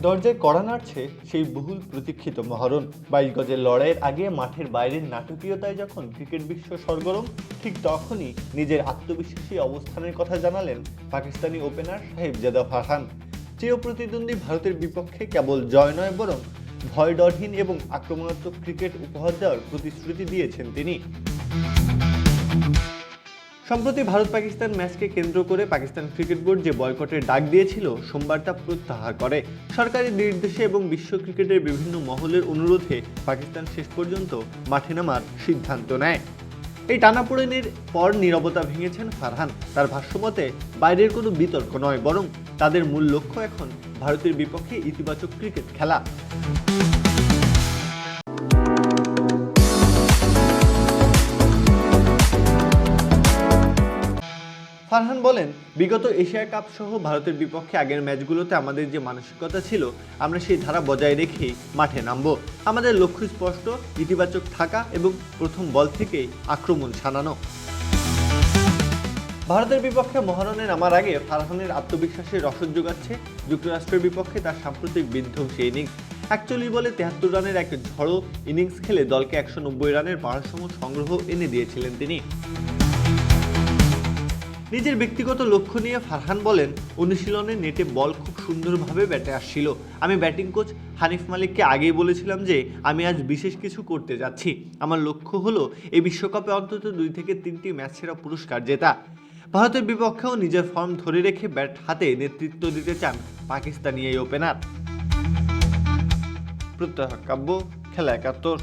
দরজায় কড়া নাড়ছে সেই বহুল প্রতীক্ষিত মহরণ। 22 গজের লড়াইয়ের আগে মাঠের বাইরের নাটকীয়তায় যখন ক্রিকেট বিশ্ব সরগরম, ঠিক তখনই নিজের আত্মবিশ্বাসী অবস্থানের কথা জানালেন পাকিস্তানি ওপেনার সাহেবজাদা ফারহান। চির প্রতিদ্বন্দ্বী ভারতের বিপক্ষে কেবল জয় নয়, বরং ভয়ডরহীন এবং আক্রমণাত্মক ক্রিকেট উপহার দেওয়ার প্রতিশ্রুতি দিয়েছেন তিনি। সম্প্রতি ভারত পাকিস্তান ম্যাচকে কেন্দ্র করে পাকিস্তান ক্রিকেট বোর্ড যে বয়কটের ডাক দিয়েছিল, সোমবার তা প্রত্যাহার করে। সরকারি নির্দেশে এবং বিশ্ব ক্রিকেটের বিভিন্ন মহলের অনুরোধে পাকিস্তান শেষ পর্যন্ত মাঠে নামার সিদ্ধান্ত নেয়। এই টানাপোড়েনের পর নীরবতা ভেঙেছেন ফারহান। তার ভাষ্যমতে বাইরের কোনো বিতর্ক নয়, বরং তাদের মূল লক্ষ্য এখন ভারতের বিপক্ষে ইতিবাচক ক্রিকেট খেলা। ফারহান বলেন, বিগত এশিয়া কাপ সহ ভারতের বিপক্ষে আগের ম্যাচগুলোতে আমাদের যে মানসিকতা ছিল, আমরা সেই ধারা বজায় রেখেই মাঠে নামব। আমাদের লক্ষ্য স্পষ্ট, ইতিবাচক থাকা এবং প্রথম বল থেকেই আক্রমণ সানানো। ভারতের বিপক্ষে মহারণে নামার আগে ফারহানের আত্মবিশ্বাসের রসদ যোগাচ্ছে যুক্তরাষ্ট্রের বিপক্ষে তার সাম্প্রতিক বিধ্বংসী ইনিংস। 41 বলে 73 রানের এক ঝড়ো ইনিংস খেলে দলকে 190 রানের ভারসাম্য সংগ্রহ এনে দিয়েছিলেন তিনি। নিজের ব্যক্তিগত লক্ষ্য নিয়ে ফারহান বলেন, অনুশীলনে নেটে বল খুব সুন্দরভাবে ব্যাটে আসছিল। আমি ব্যাটিং কোচ হানিফ মালিককে আগেই বলেছিলাম যে আমি আজ বিশেষ কিছু করতে যাচ্ছি। আমার লক্ষ্য হলো এই বিশ্বকাপে অন্তত 2 থেকে 3টি ম্যাচ সেরা পুরস্কার জেতা। ভারতের বিপক্ষেও নিজের ফর্ম ধরে রেখে ব্যাট হাতে নেতৃত্ব দিতে চান পাকিস্তানি এই ওপেনার। প্রত্যহ কাব্য, খেলা 71।